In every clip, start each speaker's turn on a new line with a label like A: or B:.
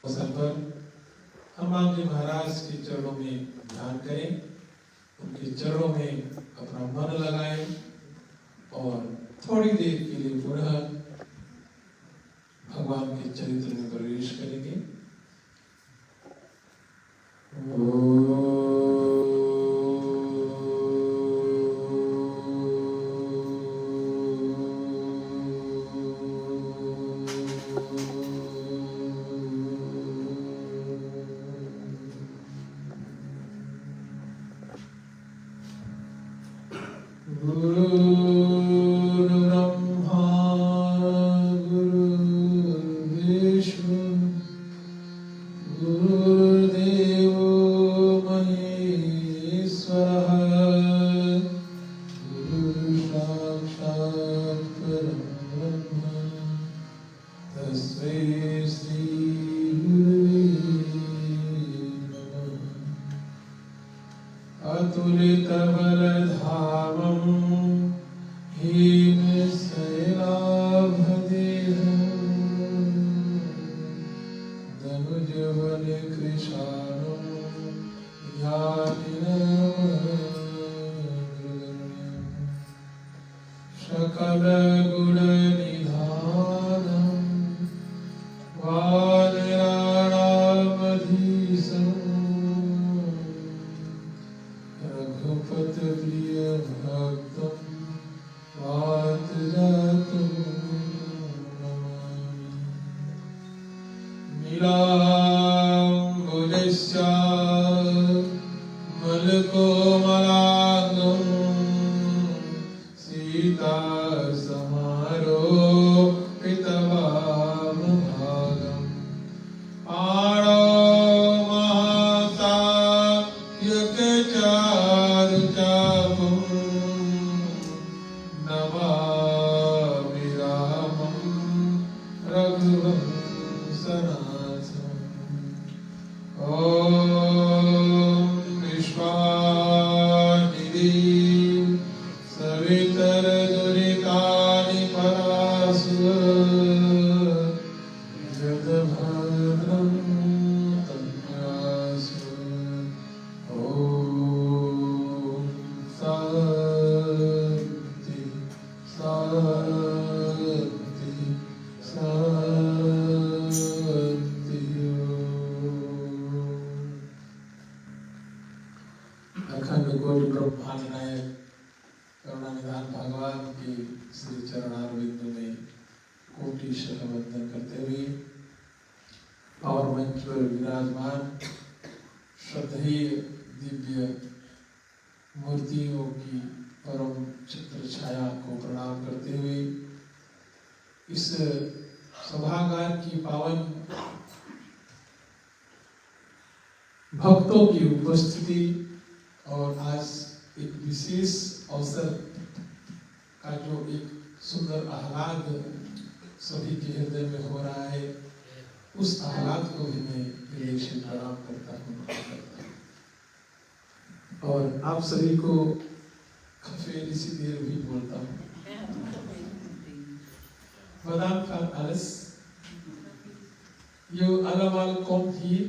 A: अवसर पर हनुमान जी महाराज के चरणों में ध्यान करें, उनके चरणों में अपना मन लगाएं और थोड़ी देर के लिए पुनः भगवान के चरित्र में प्रवेश करेंगे। भक्तों की उपस्थिति और आज एक विशेष अवसर का जो एक सुंदर आह्लाद सभी के हृदय में हो रहा है, उस आह्लाद को भी मैं हृदय से प्रणाम करता हूँ और आप सभी को खफेर इसी देर भी बोलता हूँ। Madame van alles, jullie allemaal komt hier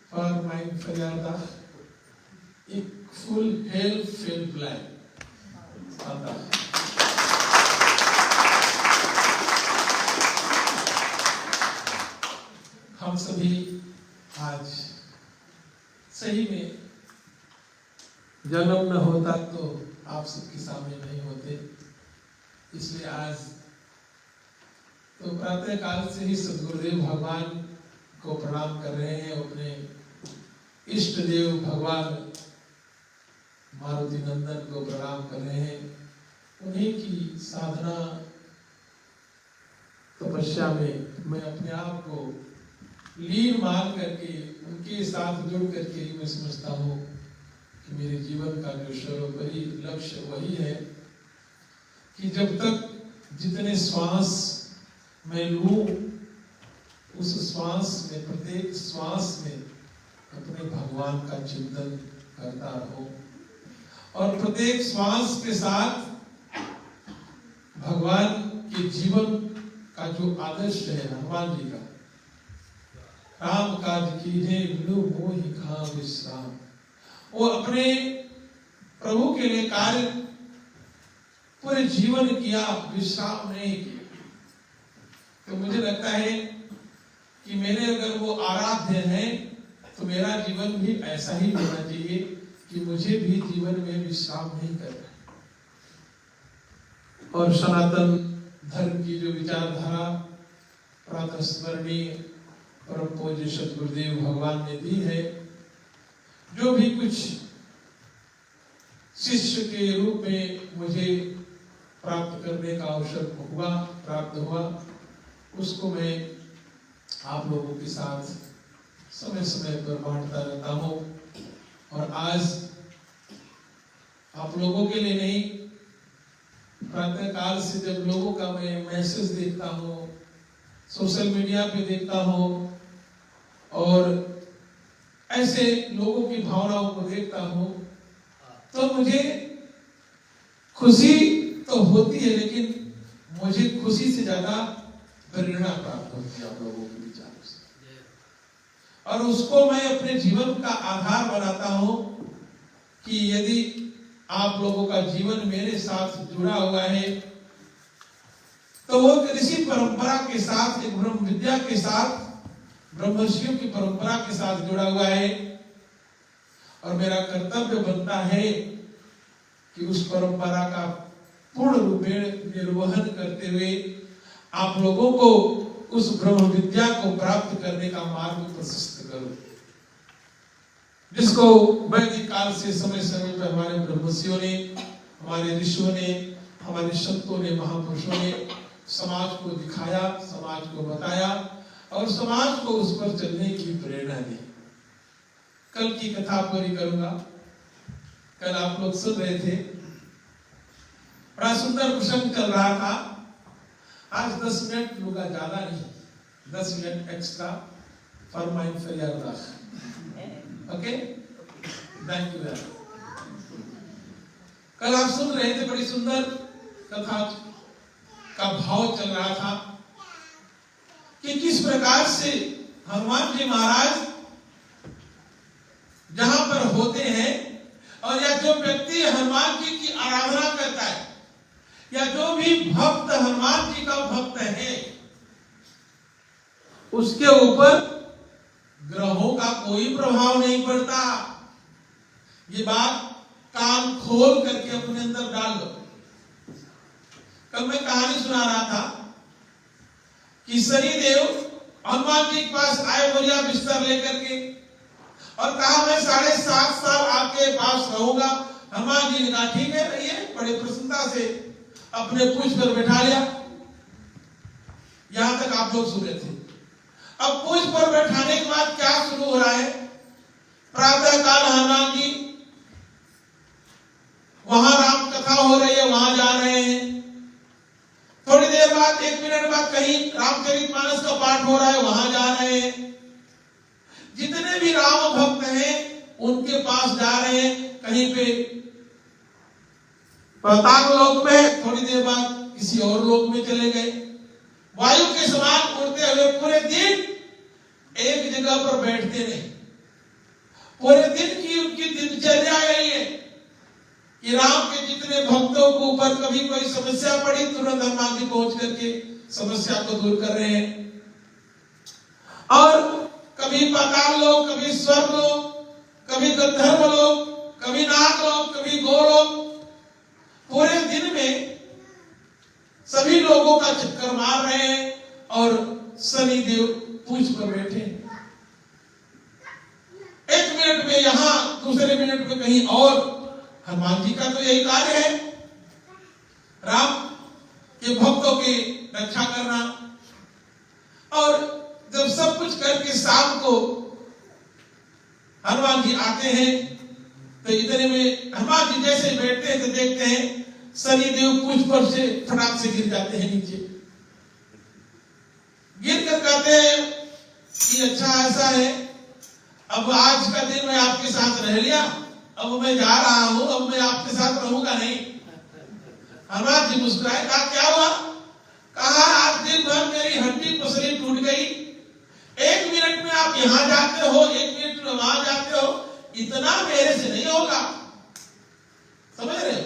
A: voor mijn verjaardag. Ik voel heel veel blij vandaag. हम सभी आज सही में जन्म न होता तो आप सबके सामने नहीं होते, इसलिए आज तो प्रातः काल से ही सद्गुरुदेव भगवान को प्रणाम कर रहे हैं, अपने इष्ट देव भगवान मारुति नंदन को प्रणाम कर रहे हैं। उन्हीं की साधना तपस्या में मैं अपने आप को लीन मान करके उनके साथ जुड़ करके मैं समझता हूँ कि मेरे जीवन का जो सर्वोपरि लक्ष्य वही है कि जब तक जितने श्वास मैं लूं, उस श्वास में, प्रत्येक श्वास में अपने भगवान का चिंतन करता रहूं और प्रत्येक श्वास के साथ भगवान के जीवन का जो आदर्श है हनुमान जी का, राम काज कीन्हे बिनु मोहि कहाँ विश्राम। वो अपने प्रभु के लिए कार्य पूरे जीवन किया, विश्राम नहीं किया। तो मुझे लगता है कि मेरे अगर वो आराध्य हैं तो मेरा जीवन भी ऐसा ही होना चाहिए कि मुझे भी जीवन में विश्राम नहीं करना। और सनातन धर्म की जो विचारधारा प्रातः स्मरणीय परम पूज्य सद्गुरुदेव भगवान ने दी है, जो भी कुछ शिष्य के रूप में मुझे प्राप्त करने का अवसर प्राप्त हुआ, उसको मैं आप लोगों के साथ समय समय पर बांटता रहता हूँ। और आज आप लोगों के लिए नहीं, प्रातः काल से जब लोगों का मैं मैसेज देखता हूँ, सोशल मीडिया पे देखता हूँ और ऐसे लोगों की भावनाओं को देखता हूँ, तो मुझे खुशी तो होती है, लेकिन मुझे खुशी से ज्यादा प्रेरणा प्राप्त होती है आप लोगों के विचारों से। और उसको मैं अपने जीवन का आधार बनाता हूँ कि यदि आप लोगों का जीवन मेरे साथ जुड़ा हुआ है तो वो ऋषि परंपरा के साथ, एक ब्रह्म विद्या के साथ, ब्रह्मर्षियों की परंपरा के साथ जुड़ा हुआ है। और मेरा कर्तव्य बनता है कि उस परंपरा का पूर्ण रूपेण निर्वहन करते हुए आप लोगों को उस ब्रह्म विद्या को प्राप्त करने का मार्ग प्रशस्त करूं, जिसको वैदिक काल से समय समय पर हमारे ब्रह्मर्षियों ने, हमारे ऋषियों ने, हमारे संतों ने, महापुरुषों ने समाज को दिखाया, समाज को बताया और समाज को उस पर चलने की प्रेरणा दी। कल की कथा पूरी करूंगा। कल आप लोग सुन रहे थे, बड़ा सुंदर प्रसंग चल रहा था। आज 10 मिनट लूंगा, ज्यादा नहीं, 10 मिनट एक्स्ट्रा फॉर माय फरियाद। Okay, thank you. कल आप सुन रहे थे, बड़ी सुंदर कथा का भाव चल रहा था कि किस प्रकार से हनुमान जी महाराज जहां पर होते हैं और या जो व्यक्ति हनुमान जी की आराधना करता है या जो भी भक्त हनुमान जी का भक्त है, उसके ऊपर ग्रहों का कोई प्रभाव नहीं पड़ता। ये बात कान खोल करके अपने अंदर डाल लो। कल मैं कहानी सुना रहा था कि शनिदेव हनुमान जी के पास आए, बोलिया बिस्तर लेकर के, और कहा मैं 7.5 साल आपके पास रहूंगा। हनुमान जी ने कहा ठीक है, रहिए। बड़े प्रसन्नता से अपने पूंछ पर बैठा लिया। यहां तक आप लोग सुन रहे थे। अब पूंछ पर बैठाने के बाद क्या शुरू हो रहा है? प्रातः काल हनुमान जी वहां राम कथा हो रही है, वहां जा रहे हैं। थोड़ी देर बाद, 1 मिनट बाद कहीं रामचरितमानस का पाठ हो रहा है, वहां जा रहे हैं। जितने भी राम भक्त हैं उनके पास जा रहे हैं। कहीं पे पाताल लोक में, थोड़ी देर बाद किसी और लोक में चले गए। वायु के समान उड़ते हुए पूरे दिन एक जगह पर बैठते नहीं। पूरे दिन की उनकी दिनचर्या यही है कि राम के जितने भक्तों को ऊपर कभी कोई समस्या पड़ी, तुरंत हनुमान जी पहुंच करके समस्या को दूर कर रहे हैं। और कभी पाताल लोक, कभी स्वर्ग लोक, कभी गंधर्व लोक, कभी नाग लोक, कभी गोलोक, पूरे दिन में सभी लोगों का चक्कर मार रहे हैं और शनिदेव पूंछ पर बैठे। 1 मिनट में यहां, दूसरे मिनट में कहीं और। हनुमान जी का तो यही कार्य है, राम के भक्तों की रक्षा करना। और जब सब कुछ करके शाम को हनुमान जी आते हैं तो इतने में हनुमान जी जैसे बैठते हैं तो देखते हैं शनिदेव पूंछ पर से फटाक से गिर जाते हैं नीचे। गिर कर कहते हैं कि अच्छा ऐसा है, अब आज का दिन मैं आपके साथ रह लिया, अब मैं जा रहा हूं, अब मैं आपके साथ रहूंगा नहीं। हनुमान जी मुस्कुराए, कहा क्या हुआ? कहा आज दिन भर मेरी हड्डी पसली टूट गई, 1 मिनट में आप यहाँ जाते हो, 1 मिनट में वहां जाते हो, इतना मेरे से नहीं होगा। समझ रहे हो?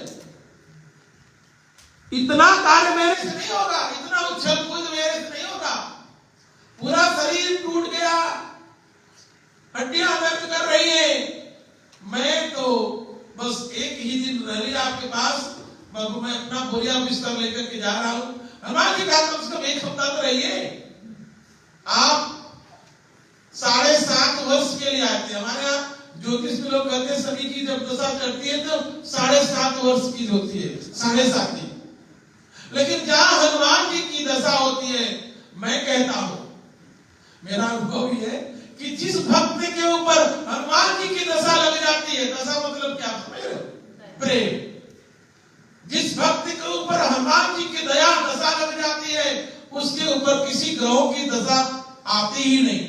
A: इतना कार्य मेरे से नहीं होगा, इतना उछल कूद मेरे से नहीं होगा। पूरा शरीर टूट गया, हड्डियां दर्द कर रही है, मैं तो बस एक ही दिन रह लिया आपके पास, मैं अपना बोरिया बिस्तर लेकर के जा रहा हूं। हनुमान जी कहा कम से कम 1 हफ्ता तो रहिए। आप 7.5 वर्ष के लिए आते हैं। हमारे यहाँ ज्योतिष में लोग कहते हैं सभी की जब दशा चढ़ती है तो 7.5 वर्ष की होती है, 7.5 की। लेकिन जहां हनुमान जी की दशा होती है, मैं कहता हूं, मेरा अनुभव ये है कि जिस भक्त के ऊपर हनुमान जी की दशा लग जाती है, दशा मतलब क्या समझ रहे हो? प्रेम। जिस भक्त के ऊपर हनुमान जी की दया दशा लग जाती है, उसके ऊपर किसी ग्रहों की दशा आती ही नहीं।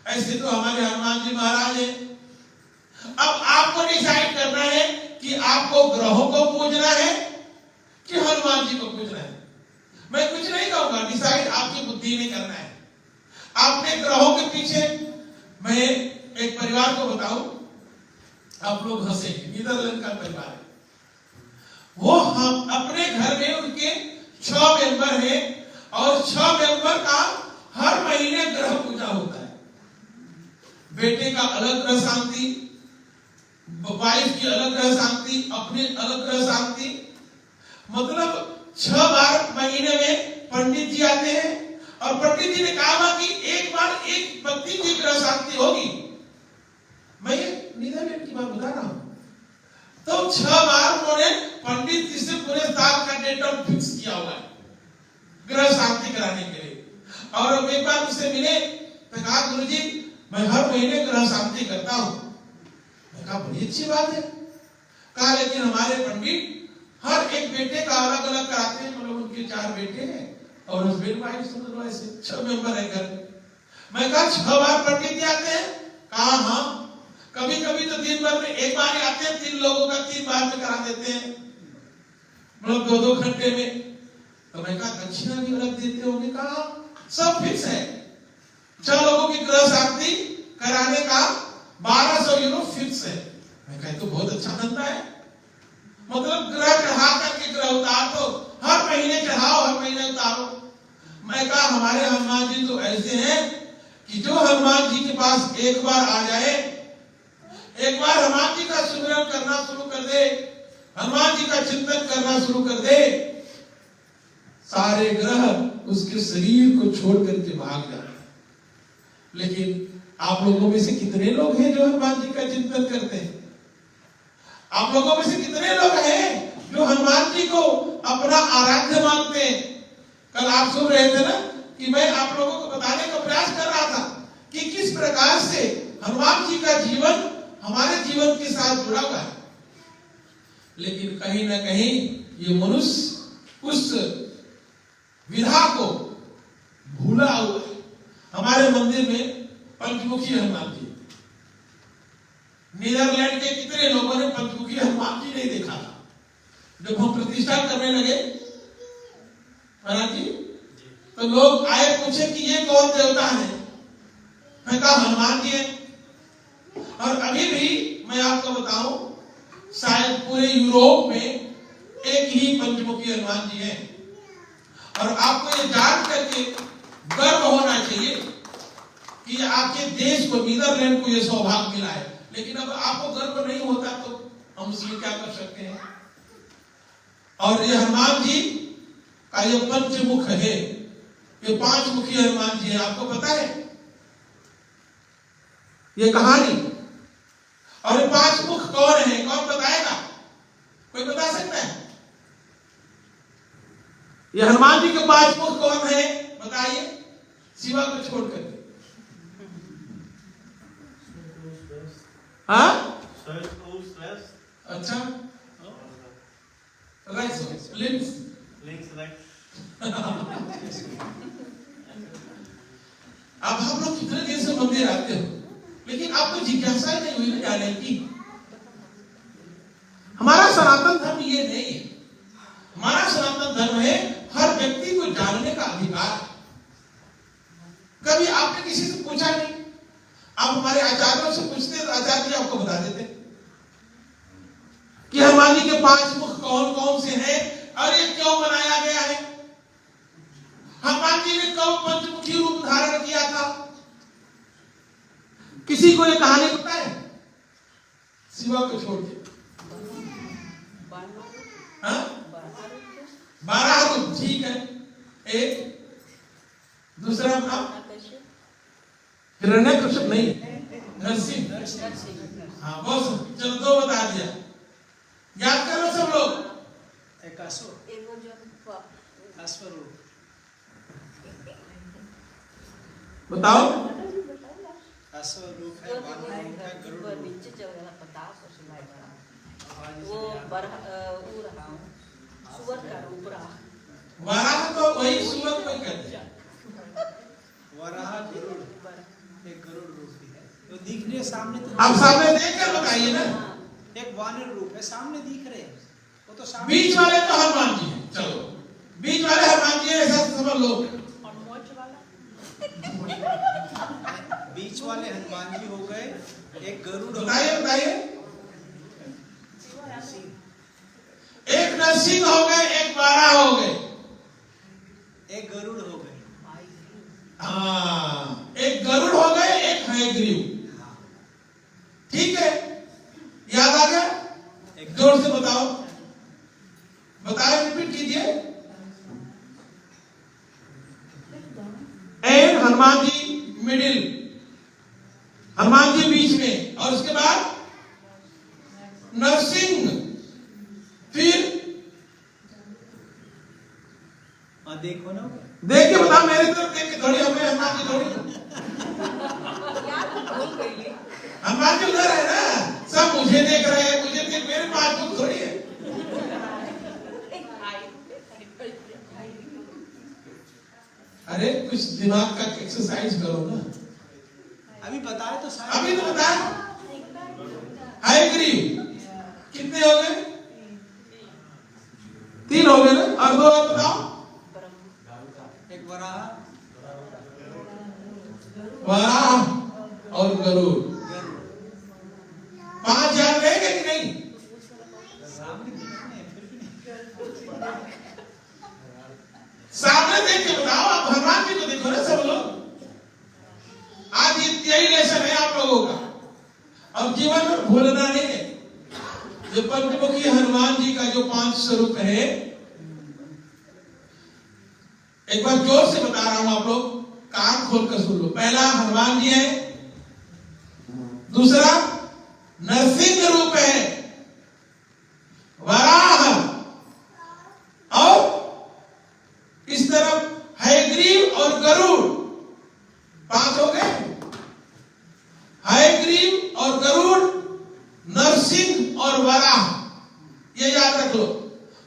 A: ऐसे तो हमारे हनुमान जी महाराज हैं। अब आपको डिसाइड करना है कि आपको ग्रहों को पूजना है कि हनुमान जी को पूजना है। मैं कुछ नहीं कहूंगा, डिसाइड आपकी बुद्धि ने करना है। आपने ग्रहों के पीछे, मैं एक परिवार को बताऊं, आप लोग हंसेंगे, नीदरलैंड का परिवार है। वो हम अपने घर में उनके 6 मेंबर हैं और 6 मेंबर का हर महीने ग्रह पूजा होता है। बेटे का अलग ग्रह शांति, वाइफ की अलग ग्रह शांति, अपने अलग ग्रह शांति। मतलब 6 बार महीने में पंडित जी आते हैं और पंडित जी ने कहा कि एक बार एक व्यक्ति की ग्रह शांति होगी। मैं ये नीदरलैंड की बात बता रहा हूं। तो 6 बार उन्होंने पंडित जी से पूरे साल का डेट ऑफ फिक्स किया हुआ है ग्रह शांति कराने के लिए। और एक बार मुझसे मिले तो कहा गुरुजी मैं हर महीने ग्रह शांति करता हूं। मैं कहा बड़ी अच्छी बात है। कहा लेकिन हमारे पंडित हर एक बेटे का अलग अलग कराते हैं, मतलब उनके 4 बेटे हैं और हस्बैंड वाइफ समझ लो ऐसे 6 मेंबर है घर में। मैं कहा 6 बार पंडित जी आते हैं? कहा हाँ, कभी कभी तो दिन भर में एक बार ही आते हैं, 3 लोगों का 3 बार में करा देते हैं, मतलब 2-2 घंटे में। तो मैं कहा दक्षिणा भी अलग देते होंगे? कहा सब फिक्स है। 6 लोगों की ग्रह शांति कराने का 1200 यूरो फिक्स है। मैं कहा तो बहुत अच्छा धंधा है। मतलब ग्रह चढ़ा करके ग्रह उतार दो, हर महीने चढ़ाओ, हर महीने उतारो। मैं कहा हमारे हनुमान जी तो ऐसे हैं कि जो हनुमान जी के पास एक बार आ जाए, एक बार हनुमान जी का सुमिरन करना शुरू कर दे, हनुमान जी का चिंतन करना शुरू कर दे, सारे ग्रह उसके शरीर को छोड़ करके भाग जाते। लेकिन आप लोगों में से कितने लोग हैं जो हनुमान जी का चिंतन करते हैं? आप लोगों में से कितने लोग हैं जो हनुमान जी को अपना आराध्य मानते हैं? कल आप सुन रहे थे ना कि मैं आप लोगों को बताने का प्रयास कर रहा था कि किस प्रकार से हनुमान जी का जीवन हमारे जीवन के साथ जुड़ा हुआ है। लेकिन कहीं ना कहीं ये मनुष्य उस विधा को भूला हुआ है। हमारे मंदिर में पंचमुखी हनुमान जी, नीदरलैंड के कितने लोगों ने पंचमुखी हनुमान जी नहीं देखा था? जब हम प्रतिष्ठा करने लगे महाराज जी, तो लोग आए पूछे कि ये कौन देवता है? मैं कहा हनुमान जी है। और अभी भी मैं आपको बताऊं, शायद पूरे यूरोप में एक ही पंचमुखी हनुमान जी है। और आपको ये जान करके गर्व होना चाहिए कि आपके देश को, नीदरलैंड को ये सौभाग्य मिला है। लेकिन अब आपको गर्व नहीं होता तो हम उसमें क्या कर सकते हैं? और ये हनुमान जी का ये पंचमुख है, ये 5 मुखी हनुमान जी है। आपको पता है ये कहानी? और ये 5 मुख कौन है? कौन बताएगा? कोई बता सकता है? ये हनुमान जी के 5 मुख कौन है बताइए, शिवा को छोड़कर। हाँ अच्छा, अब हम लोग कितने दिन से मंदिर आते हो, लेकिन आपको जिज्ञासा ही नहीं हुई ना जाने की। हमारा सनातन धर्म ये नहीं है। हमारा सनातन धर्म है हर व्यक्ति को जानने का अधिकार। कभी आपने किसी से पूछा आप हमारे आचार्यों से पूछते तो आचार्य जी आपको बता देते कि हनुमान जी के 5 मुख कौन कौन से हैं और ये क्यों बनाया गया है। हनुमान जी ने कब पंचमुखी रूप धारण किया था? किसी को ये कहानी पता है? शिवा को छोड़ के 12 रूप, ठीक है। एक दूसरा नाम हिरण्यकश्यप नहीं, नरसिंह। हाँ बहुत, चलो 2 बता दिया, याद करो सब लोग। बताओ। वराह तो वही सुअर को कहते हैं।
B: वराह गरुड़, एक गरुड़ रूप भी है तो दिख रही है सामने। तो
A: आप सामने देख कर बताइए ना।
B: एक वानर रूप है, सामने दिख रहे हैं वो तो सामने।
A: बीच वाले तो हनुमान जी हैं, चलो बीच वाले हनुमान जी ऐसा समझ लो।
B: बीच वाले हनुमान जी हो गए, एक गरुड़।
A: बताइए। एक नरसिंह हो गए, एक 12 हो गए,
B: एक गरुड़ हो गए।
A: हाँ, एक गरुड़ हो गए, एक हयग्रीव। ठीक है, याद आ गया? एक जोर से बताओ, रिपीट कीजिए। एन हनुमान जी मिडिल, हनुमान जी बीच में, और उसके बाद नरसिंह, फिर
B: देखो ना,
A: देख के बताओ, मेरे तरफ देख के थोड़ी, हमें हनुमान जी थोड़ी, हनुमान जी उधर है ना, सब मुझे देख रहे हैं, मुझे देख, मेरे 5 मुख थोड़ी है। अरे कुछ दिमाग का एक्सरसाइज करो ना।
B: अभी बताए तो सारे,
A: अभी तो बताए। हयग्रीव कितने हो गए? 3 हो गए ना, और 2 और बताओ।
B: एक वराह
A: और गरुड़। 5 याद रहेंगे कि नहीं? सामने देख के बताओ, आप हनुमान जी को देखो ना सब लोग। आज यही लेसन है आप लोगों का, और जीवन में भूलना नहीं है। जो पंचमुखी हनुमान जी का जो 5 स्वरूप है, एक बार जोर से बता रहा हूं, आप लोग कान खोलकर सुन लो। पहला हनुमान जी है, दूसरा नरसिंह रूप है, वराह, और इस तरफ हयग्रीव और गरुड़। 5 हो गए, हयग्रीव और गरुड़, नरसिंह और वराह, ये याद रख लो।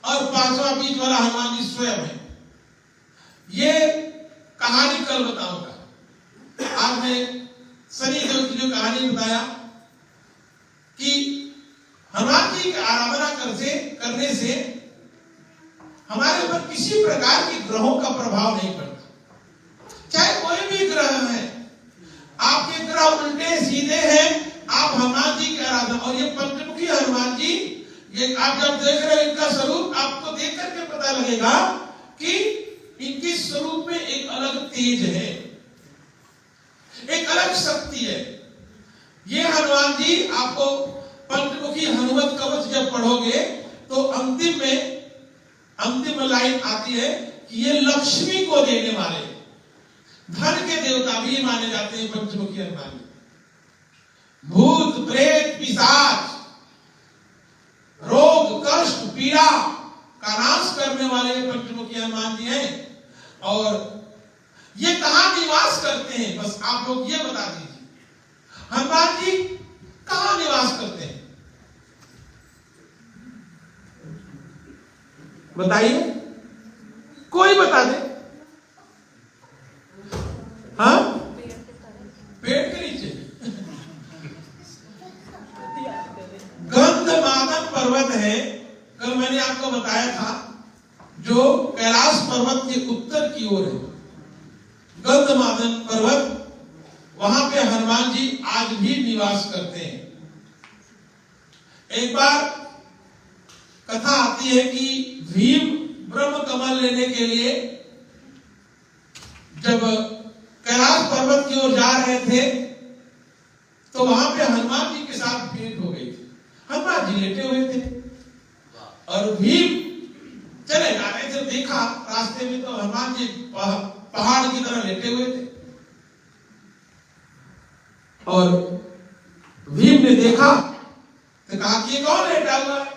A: और 5वां बीच वाला हनुमान जी स्वयं है। ये कहानी कल बताऊंगा। आज मैं शनिदेव की जो कहानी बताया कि हनुमान जी की आराधना करने से हमारे ऊपर किसी प्रकार के ग्रहों का प्रभाव नहीं पड़ता। चाहे कोई भी ग्रह है, आपके ग्रह उल्टे सीधे हैं, आप हनुमान जी की आराधना, और ये पंचमुखी हनुमान जी, ये आप जब देख रहे हैं इनका स्वरूप, आपको देख करके पता लगेगा कि इनके स्वरूप में एक अलग तेज है, एक अलग शक्ति है। ये हनुमान जी, आपको पंचमुखी हनुमत कवच जब पढ़ोगे तो अंतिम लाइन आती है कि ये लक्ष्मी को देने वाले, धन के देवता भी माने जाते हैं पंचमुखी हनुमान जी। भूत प्रेत पिशाच, रोग कष्ट पीड़ा का नाश करने वाले पंचमुखी हनुमान जी हैं। और ये कहां निवास करते हैं, बस आप लोग ये बता दीजिए, हनुमान जी कहां निवास करते हैं? बताइए, कोई बता दे। हाँ, पेड़ के नीचे। गंधमादन पर्वत है, कल मैंने आपको बताया था, जो कैलाश पर्वत के उत्तर की ओर है। गंधमादन पर्वत, वहां पे हनुमान जी आज भी निवास करते हैं। एक बार कथा आती है कि भीम ब्रह्म कमल लेने के लिए जब कैलाश पर्वत की ओर जा रहे थे तो वहां पे हनुमान जी के साथ भेंट हो गई थी। हनुमान जी लेटे हुए थे और भीम चले जा रहे थे। देखा रास्ते में तो हनुमान जी पहाड़ की तरह लेटे हुए थे और भीम ने देखा तो कहा कि ये कौन लेटा हुआ है।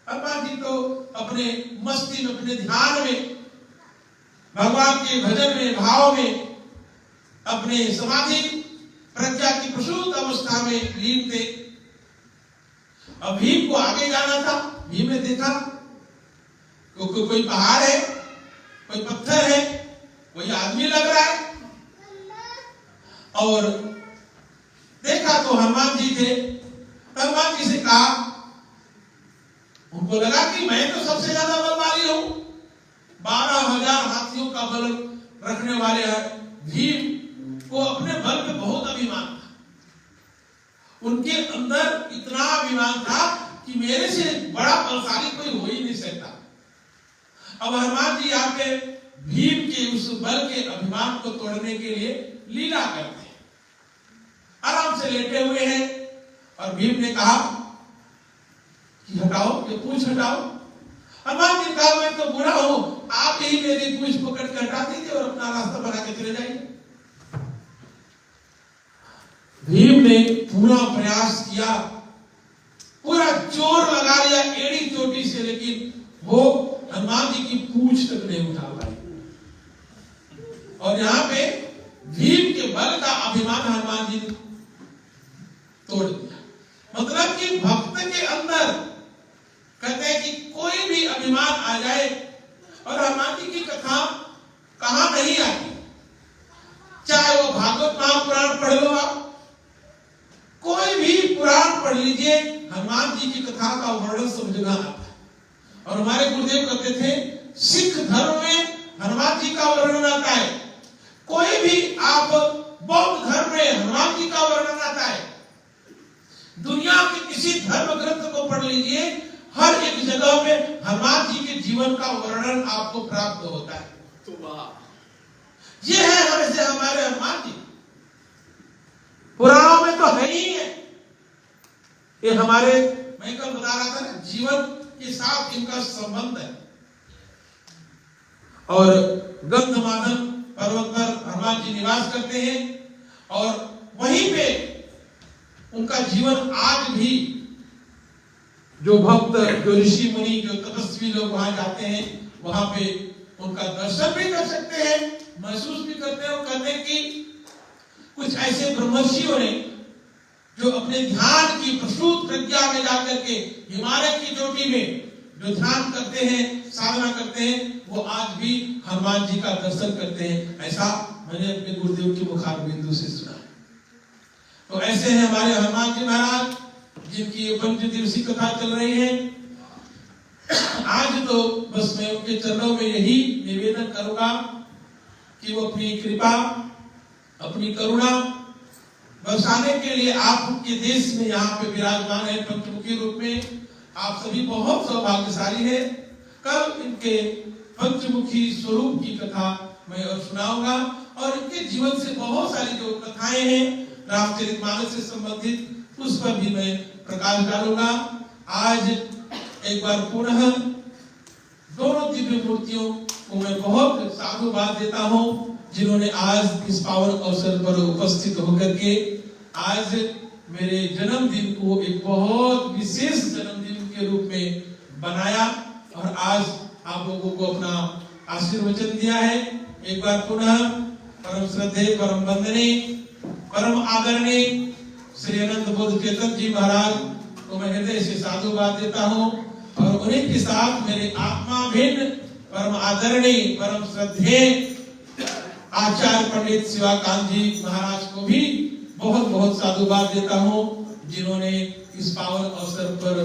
A: हनुमान जी तो अपने मस्ती में, अपने ध्यान में, भगवान के भजन में, भाव में, अपने समाधि प्रज्ञा की प्रसूत अवस्था में लीन थे। अब भीम को आगे जाना था। भीम ने देखा कोई पहाड़ है, कोई पत्थर है, कोई आदमी लग रहा है और देखा तो हनुमान जी थे। हनुमान जी से कहा, उनको लगा कि मैं तो सबसे ज्यादा बलशाली हूं, 12,000 हाथियों का बल रखने वाले भीम को अपने बल पे बहुत अभिमान था। उनके अंदर इतना अभिमान था कि मेरे से बड़ा बलशाली कोई हो ही नहीं सकता। अब हनुमान जी यहाँ पे भीम के उस बल के अभिमान को तोड़ने के लिए लीला करते हैं। आराम से लेटे हुए हैं और भीम ने कहा कि हटाओ, ये पूंछ हटाओ। हनुमान जी ने कहा, मैं तो बुरा हूं, आप ही मेरी पूंछ पकड़ कर हटा दीजिए और अपना रास्ता बना के चले जाइए। भीम ने पूरा प्रयास किया, पूरा जोर लगा लिया एड़ी चोटी से, लेकिन वो हनुमान जी की पूंछ तक नहीं उठा पाई। और यहाँ पे भीम के बल का अभिमान हनुमान जी ने तोड़ दिया। मतलब कि भक्त के अंदर कहते हैं कि कोई भी अभिमान आ जाए, और हनुमान जी की कथा कहां नहीं आती, चाहे वो भागवत महापुराण पढ़ लो, आप कोई भी पुराण पढ़ लीजिए, हनुमान जी की कथा का वर्णन सब जगह आता है। और हमारे गुरुदेव कहते थे, सिख धर्म में हनुमान जी का वर्णन आता है। कोई भी आप बौद्ध धर्म में हनुमान जी का वर्णन आता है। दुनिया के किसी धर्म ग्रंथ को पढ़ लीजिए, हर एक जगह में हनुमान जी के जीवन का वर्णन आपको प्राप्त होता है। तो वाह, ये है हमें हमारे हनुमान जी, पुराणों में तो है ही है। ये हमारे, मैं कल बता रहा था ना, जीवन के साथ इनका संबंध है। और गंधमादन पर्वत पर हनुमान जी निवास करते हैं और वहीं पे उनका जीवन आज भी, जो भक्त, जो ऋषि मुनि, जो तपस्वी लोग वहां जाते हैं, वहां पे उनका दर्शन भी कर सकते हैं, महसूस भी करते हैं। और कहते हैं कि कुछ ऐसे ब्रह्मर्षियों ने जो अपने ध्यान की प्रसूत प्रज्ञा में जाकर के हिमालय की चोटी में जो ध्यान करते हैं, साधना करते हैं, वो आज भी हनुमान जी का दर्शन करते हैं। ऐसा मैंने अपने गुरुदेव के मुखार बिंदु से सुना। तो ऐसे हैं हमारे हनुमान जी महाराज, जिनकी ये 5 दिवसीय कथा चल रही है। आज तो बस मैं उनके चरणों में यही निवेदन करूंगा कि वो अपनी कृपा, अपनी करुणा बरसाने के लिए आपके देश में यहाँ पे विराजमान है पंचमुखी रूप में। आप सभी बहुत सौभाग्यशाली हैं। कल इनके पंचमुखी स्वरूप की कथा मैं और सुनाऊंगा, और इनके जीवन से बहुत सारी जो कथाएं हैं रामचरितमानस से संबंधित, उस पर भी मैं प्रकाश डालूंगा। आज एक बार पुनः दोनों दिव्य मूर्तियों को मैं बहुत साधुवाद देता हूँ, जिन्होंने आज इस पावन अवसर पर उपस्थित होकर के आज मेरे जन्मदिन को एक बहुत विशेष जन्मदिन के रूप में बनाया और आज आप लोगों को अपना आशीर्वचन दिया है। एक बार पुनः परम श्रद्धेय, परम वंदनीय, परम आदरणीय श्री अनंत बोध चेतन जी महाराज को मैं हृदय से साधुवाद देता हूँ। और उन्हीं के साथ मेरे आत्मा भिन्न परम आदरणीय, परम श्रद्धेय आचार्य पंडित शिवाकांत जी महाराज को भी बहुत बहुत साधुवाद देता हूँ, जिन्होंने इस पावन अवसर पर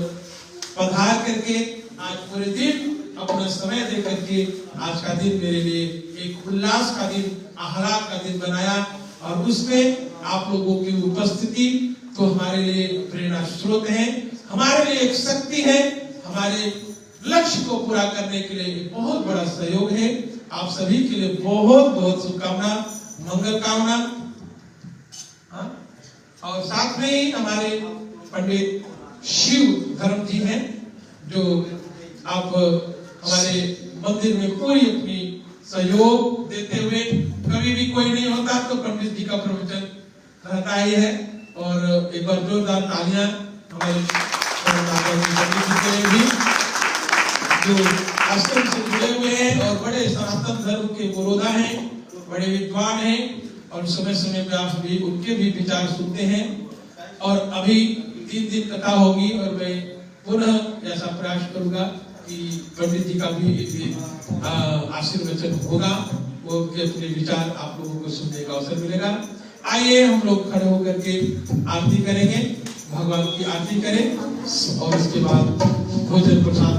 A: पधार करके आज पूरे दिन अपना समय दे करके आज का दिन मेरे लिए एक उल्लास का दिन, आह्लाद का दिन बनाया। और उसमें आप लोगों की उपस्थिति तो हमारे लिए प्रेरणा स्रोत है, हमारे लिए एक शक्ति है, हमारे लक्ष्य को पूरा करने के लिए बहुत बड़ा सहयोग है। आप सभी के लिए बहुत बहुत शुभकामना, मंगल कामना। और साथ में ही हमारे पंडित शिव धर्म जी हैं, जो आप हमारे मंदिर में पूरी अपनी सहयोग देते हुए, कभी भी कोई नहीं होता तो पंडित जी का प्रवचन रहता ही है। और एक बार जोरदार तालियां हमारे पंडित जी के लिए भी, जो आश्रम से जुड़े हुए हैं और बड़े सनातन धर्म के पुरोधा हैं, बड़े विद्वान हैं, और समय समय पे आप भी उनके भी विचार सुनते हैं। और अभी 3 दिन कथा होगी और मैं पुनः ऐसा प्रयास करूंगा कि पंडित जी का भी आशीर्वचन होगा, वो उनके अपने विचार आप लोगों को सुनने का अवसर मिलेगा। आइए हम लोग खड़े होकर के आरती करेंगे, भगवान की आरती करें और उसके बाद भोजन प्रसाद